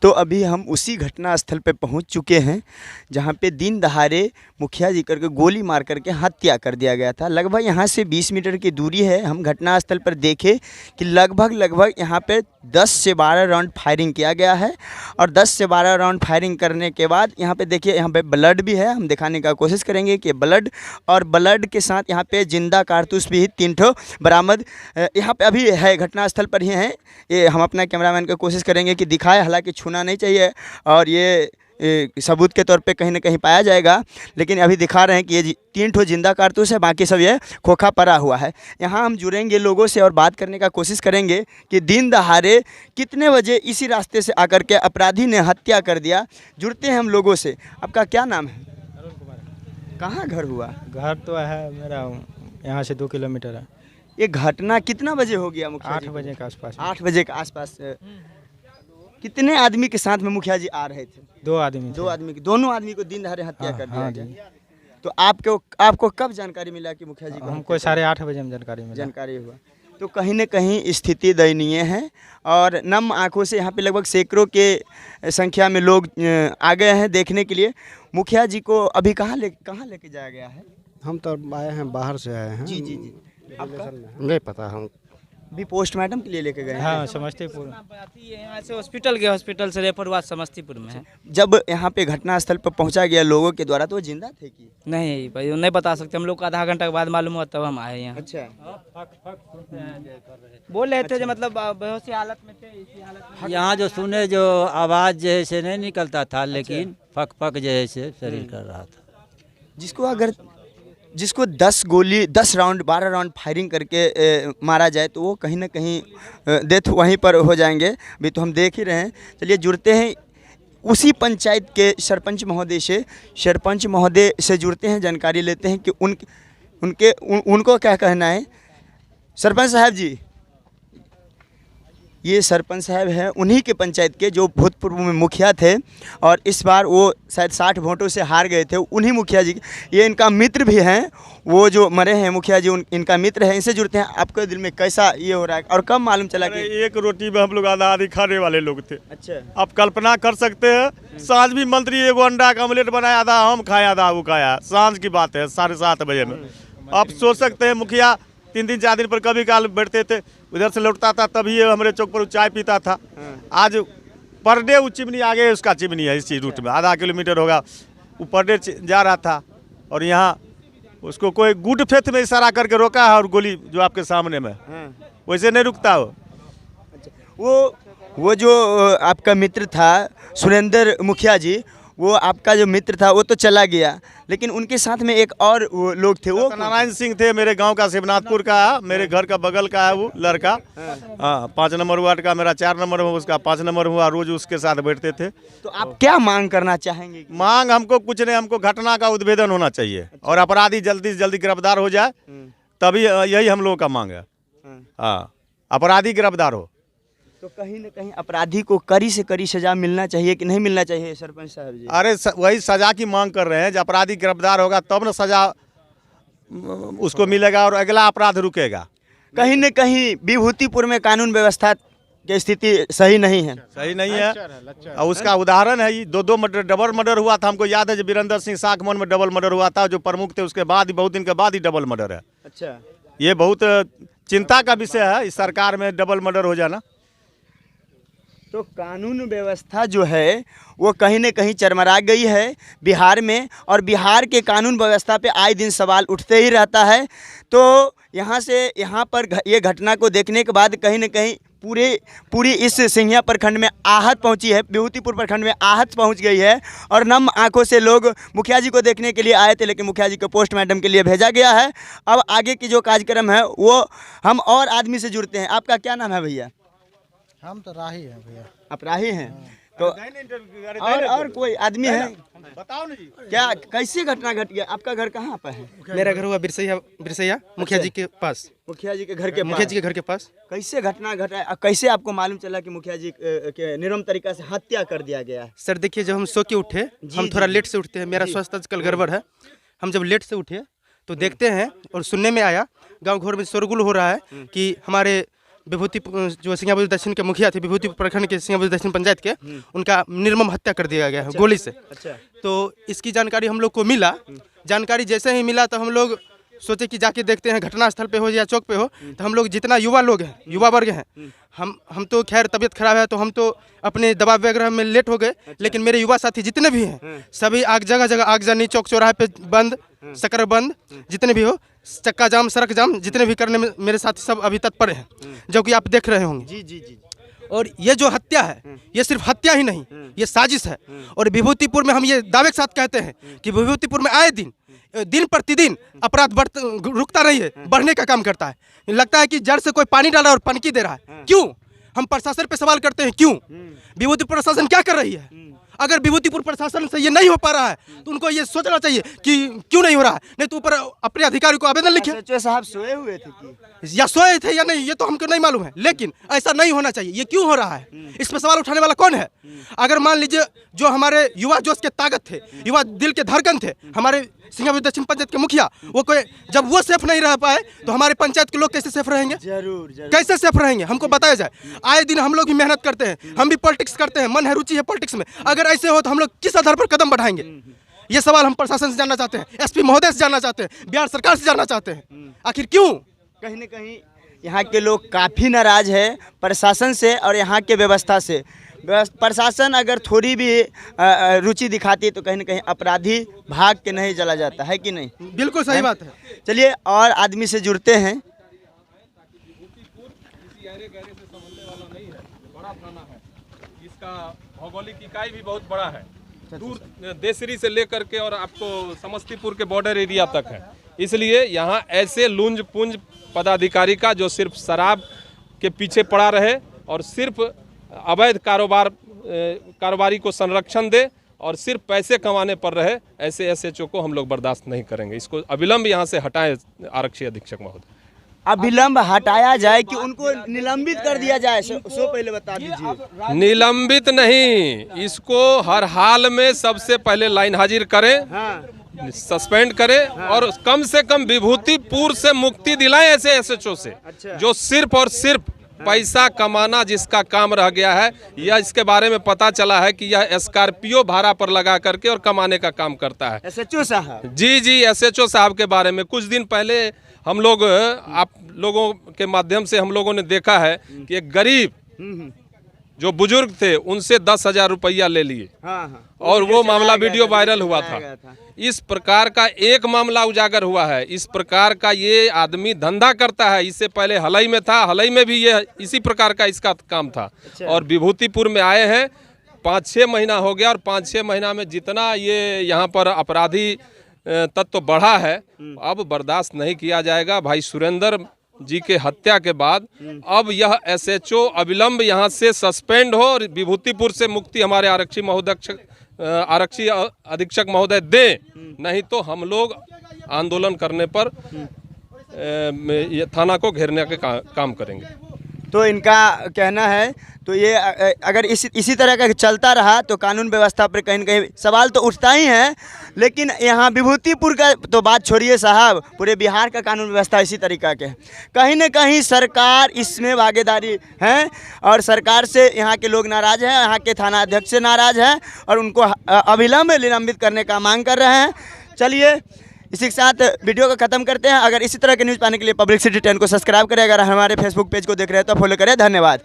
तो अभी हम उसी घटना स्थल पे पहुंच चुके हैं जहां पे दिन दहाड़े मुखिया जी करके गोली मार करके हत्या कर दिया गया था। लगभग यहां से 20 मीटर की दूरी है। हम घटना स्थल पर देखे कि लगभग यहां पे 10 से 12 राउंड फायरिंग किया गया है और 10 से 12 राउंड फायरिंग करने के बाद यहां पे देखिए यहाँ पे ब्लड भी है। हम दिखाने का कोशिश करेंगे कि ब्लड और ब्लड के साथ यहाँ पे जिंदा कारतूस भी 3 ठो बरामद यहाँ पे अभी है, घटनास्थल पर ही हैं। ये हम अपना कैमरामैन को कोशिश करेंगे कि दिखाए, हालांकि छूना नहीं चाहिए और ये सबूत के तौर पे कहीं ना कहीं पाया जाएगा, लेकिन अभी दिखा रहे हैं कि ये 3 ठो जिंदा कारतूस है, बाकी सब ये खोखा पड़ा हुआ है। यहाँ हम जुड़ेंगे लोगों से और बात करने का कोशिश करेंगे कि दिन दहाड़े कितने बजे इसी रास्ते से आकर के अपराधी ने हत्या कर दिया। जुड़ते हैं हम लोगों से। आपका क्या नाम है? अरुण कुमार। कहाँ घर हुआ? घर तो है मेरा यहाँ से 2 किलोमीटर है। ये घटना कितना बजे हो गया मुखिया जी? 8 बजे के आसपास। 8 बजे के आसपास। कितने आदमी के साथ में मुखिया जी आ रहे थे? 2 आदमी। 2 आदमी, दोनों आदमी को दिन दहाड़े हत्या कर दिया जी। गया। तो आपको कब जानकारी मिला कि मुखिया जी को? हमको 8:30 बजे में जानकारी हुआ। तो कहीं न कहीं स्थिति दयनीय है और नम आंखों से यहाँ पे लगभग सैकड़ों के संख्या में लोग आ गए हैं देखने के लिए। मुखिया जी को अभी कहाँ लेके जाया गया है? हम तो आए हैं, बाहर से आए हैं। जी। आपका नहीं पता, हम भी पोस्टमार्टम के लिए लेके गए हैं? हाँ, समस्तीपुर। यहाँ से हॉस्पिटल से रेफर हुआ समस्तीपुर में है। जब यहाँ पे घटनास्थल पर पहुँचा गया लोगों के द्वारा तो वो जिंदा थे कि नहीं भाई, नहीं बता सकते हम लोग को। आधा घंटा के बाद मालूम हुआ तब हम आए यहाँ। अच्छा। बोल रहे थे जो मतलब बेहोशी हालत में थे, इसी हालत में। यहाँ जो सुने जो आवाज़ जो है से नहीं निकलता था, लेकिन फक फक जो है से शरीर कर रहा था। जिसको 10 राउंड 12 राउंड फायरिंग करके मारा जाए तो वो कहीं ना कहीं डेथ वहीं पर हो जाएंगे। अभी तो हम देख ही रहे हैं। चलिए जुड़ते हैं उसी पंचायत के सरपंच महोदय से जुड़ते हैं, जानकारी लेते हैं कि उनको क्या कहना है। सरपंच साहब जी, ये सरपंच साहब हैं उन्हीं के पंचायत के जो भूतपूर्व में मुखिया थे और इस बार वो शायद 60 वोटों से हार गए थे। उन्हीं मुखिया जी, ये इनका मित्र भी हैं, वो जो मरे हैं मुखिया जी इनका मित्र है। इनसे जुड़ते हैं। आपके दिल में कैसा ये हो रहा है और कब मालूम चला कि एक रोटी में हम लोग आधा आधी खाने वाले लोग थे? अच्छा। आप कल्पना कर सकते हैं, सांझ भी मंत्री एगो अंडा का ऑमलेट बनाया, आधा हम खाया आधा वो खाया। सांझ की बात है, 7:30 बजे में। आप सोच सकते हैं मुखिया 3 4 दिन पर कभी काल बैठते थे, उधर से लौटता था तभी हमारे चौक पर चाय पीता था। आज पर डे वो चिमनी आगे उसका चिमनी है इसी रूट में, आधा किलोमीटर होगा, वो पर डे जा रहा था और यहाँ उसको कोई गुड फेथ में इशारा करके रोका है और गोली जो आपके सामने में वैसे नहीं रुकता वो जो आपका मित्र था सुरेंद्र मुखिया जी, वो आपका जो मित्र था वो तो चला गया, लेकिन उनके साथ में एक और लोग थे। वो नारायण सिंह थे, मेरे गांव का शिवनाथपुर का, मेरे घर का बगल का है वो लड़का। हाँ, 5 नंबर वार्ड का, मेरा 4 नंबर हुआ, उसका 5 नंबर हुआ। रोज उसके साथ बैठते थे। तो आप क्या मांग करना चाहेंगे? मांग हमको कुछ नहीं, हमको घटना का उद्भेदन होना चाहिए और अपराधी जल्दी से जल्दी गिरफ्तार हो जाए, तभी यही हम लोगों का मांग है। हाँ, अपराधी गिरफ्तार हो। तो कहीं न कहीं अपराधी को कड़ी से कड़ी सजा मिलना चाहिए कि नहीं मिलना चाहिए सरपंच साहब जी? अरे वही सजा की मांग कर रहे हैं। जब अपराधी गिरफ्तार होगा तब न सजा उसको मिलेगा और अगला अपराध रुकेगा। कहीं न कहीं विभूतिपुर में कानून व्यवस्था की स्थिति सही नहीं है। सही नहीं है और उसका उदाहरण है ये 2 मर्डर, डबल मर्डर हुआ था। हमको याद है जब वीरेंद्र सिंह साखमन में डबल मर्डर हुआ था, जो प्रमुख थे, उसके बाद ही बहुत दिन के बाद ही डबल मर्डर है। अच्छा, ये बहुत चिंता का विषय है इस सरकार में डबल मर्डर हो जाना। तो कानून व्यवस्था जो है वो कहीं न कहीं चरमरा गई है बिहार में और बिहार के कानून व्यवस्था पे आए दिन सवाल उठते ही रहता है। तो यहाँ पर ये घटना को देखने के बाद कहीं न कहीं पूरी इस सिंघिया प्रखंड में आहत पहुंची है, विभूतिपुर प्रखंड में आहत पहुंच गई है और नम आंखों से लोग मुखिया जी को देखने के लिए आए थे, लेकिन मुखिया जी को पोस्टमार्टम के लिए भेजा गया है। अब आगे की जो कार्यक्रम है वो हम और आदमी से जुड़ते हैं। आपका क्या नाम है भैया? हम तो राही हैं भैया। आप राही हैं? तो और कोई आदमी है? बताओ ना जी, क्या कैसे घटना घट गया? आपका घर कहाँ पर है? मेरा घर हुआ बिरसैया मुखिया जी के पास। मुखिया जी के घर के मुखिया जी के घर के पास। कैसे घटना घटा? कैसे आपको मालूम चला कि मुखिया जी के निर्मम तरीका से हत्या कर दिया गया है? सर देखिए, जब हम सो के उठे, हम थोड़ा लेट से उठते हैं, मेरा स्वास्थ्य आजकल गड़बड़ है। हम जब लेट से उठे तो देखते हैं और सुनने में आया गाँव घर में शोरगुल हो रहा है कि हमारे विभूतिपुर जो सिंगापुर दक्षिण के मुखिया थे, विभूतिपुर प्रखंड के सिंगापुर दक्षिण पंचायत के, उनका निर्मम हत्या कर दिया गया है गोली से। तो इसकी जानकारी हम लोग को मिला। जानकारी जैसे ही मिला तो हम लोग सोचे कि जाके देखते हैं घटनास्थल पे हो या चौक पे हो। तो हम लोग जितना युवा लोग हैं, युवा वर्ग हैं, हम तो खैर तबीयत खराब है तो हम तो अपने दवा वगैरह में लेट हो गए। लेकिन मेरे युवा साथी जितने भी हैं सभी आग जगह जगह आगजनी, चौक चौराहे पे बंद, शक्कर बंद, जितने भी हो, चक्का जाम, सड़क जाम, जितने भी करने में मेरे साथी सब अभी तत्पर हैं, जो कि आप देख रहे होंगे। जी जी जी। और ये जो हत्या है, ये सिर्फ हत्या ही नहीं, ये साजिश है। और विभूतिपुर में हम ये दावे के साथ कहते हैं कि विभूतिपुर में आए दिन प्रतिदिन अपराध रुकता नहीं है, बढ़ने का काम करता है। लगता है कि जड़ से कोई पानी डाला और पनकी दे रहा है। क्यों? हम प्रशासन पे सवाल करते हैं, क्यों विभूतिपुर प्रशासन क्या कर रही है? अगर विभूतिपुर प्रशासन से ये नहीं हो पा रहा है तो उनको ये सोचना चाहिए कि क्यों नहीं हो रहा है, नहीं तो ऊपर अपने अधिकारी को आवेदन लिखे। SHO साहब सोए हुए थे कि या सोए थे या नहीं, ये तो हमको नहीं मालूम है, लेकिन ऐसा नहीं होना चाहिए। ये क्यों हो रहा है, इस पर सवाल उठाने वाला कौन है? अगर मान लीजिए जो हमारे युवा जोश के ताकत थे, युवा दिल के धड़कन थे, हमारे सिंगापुर दक्षिण पंचायत के मुखिया, वो कोई जब वो सेफ नहीं रह पाए तो हमारे पंचायत के लोग कैसे सेफ रहेंगे? जरूर कैसे सेफ रहेंगे? हमको बताया जाए। आए दिन हम लोग भी मेहनत करते हैं, हम भी पॉलिटिक्स करते हैं, मन है, रुचि है पॉलिटिक्स में। अगर ऐसे हो तो हम लोग किस आधार पर कदम बढ़ाएंगे? ये सवाल हम प्रशासन से जानना चाहते हैं, SP महोदय से जानना चाहते हैं, बिहार सरकार से जानना चाहते हैं। आखिर क्यों? कहीं न कहीं यहाँ के लोग काफ़ी नाराज है प्रशासन से और यहाँ के व्यवस्था से। प्रशासन अगर थोड़ी भी रुचि दिखाती है तो कहीं न कहीं अपराधी भाग के नहीं चला जाता है कि नहीं? बिल्कुल सही बात है। चलिए और आदमी से जुड़ते हैं। इसका भौगोलिक इकाई भी बहुत बड़ा है, दूर देसरी से लेकर के और आपको समस्तीपुर के बॉर्डर एरिया तक है। इसलिए यहाँ ऐसे लुंज पुंज पदाधिकारी का जो सिर्फ शराब के पीछे पड़ा रहे और सिर्फ अवैध कारोबारी को संरक्षण दे और सिर्फ पैसे कमाने पर रहे, ऐसे SHO को हम लोग बर्दाश्त नहीं करेंगे। इसको अविलंब यहाँ से हटाएं आरक्षी अधीक्षक महोदय। अविलंब हटाया जाए कि उनको निलंबित कर दिया जाए? सो पहले बता दीजिए। निलंबित नहीं, इसको हर हाल में सबसे पहले लाइन हाजिर करें, सस्पेंड करें और कम से कम विभूतिपुर से मुक्ति दिलाएं ऐसे SHO से। जो सिर्फ और सिर्फ पैसा कमाना जिसका काम रह गया है। यह इसके बारे में पता चला है कि यह स्कॉर्पियो भाड़ा पर लगा करके और कमाने का काम करता है। SHO साहब? जी, SHO साहब के बारे में कुछ दिन पहले हम लोग, आप लोगों के माध्यम से हम लोगों ने देखा है कि एक गरीब जो बुजुर्ग थे उनसे 10,000 रुपया ले लिए और वो मामला वीडियो वायरल हुआ था। इस प्रकार का एक मामला उजागर हुआ है। इस प्रकार का ये आदमी धंधा करता है। इससे पहले हलई में था, हलई में भी ये इसी प्रकार का इसका काम था। और विभूतिपुर में आए हैं, 5-6 महीना हो गया और 5-6 महीना में जितना ये यहाँ पर अपराधी तत्व बढ़ा है, अब बर्दाश्त नहीं किया जाएगा। भाई सुरेंद्र जी के हत्या के बाद अब यह SHO अविलंब यहाँ से सस्पेंड हो और विभूतिपुर से मुक्ति हमारे आरक्षी अधीक्षक महोदय दे, नहीं तो हम लोग आंदोलन करने पर थाना को घेरने के काम करेंगे। तो इनका कहना है तो ये अगर इसी तरह का चलता रहा तो कानून व्यवस्था पर कहीं न कहीं सवाल तो उठता ही है। लेकिन यहाँ विभूतिपुर का तो बात छोड़िए साहब, पूरे बिहार का कानून व्यवस्था इसी तरीका के कहीं न कहीं सरकार इसमें भागीदारी है और सरकार से यहाँ के लोग नाराज़ हैं, यहाँ के थाना अध्यक्ष से नाराज़ हैं और उनको अविलंब निलंबित करने का मांग कर रहे हैं। चलिए इसी के साथ वीडियो को खत्म करते हैं। अगर इसी तरह के न्यूज़ पाने के लिए पब्लिक सिटी 10 को सब्सक्राइब करें, अगर हमारे फेसबुक पेज को देख रहे हैं तो फॉलो करें। धन्यवाद।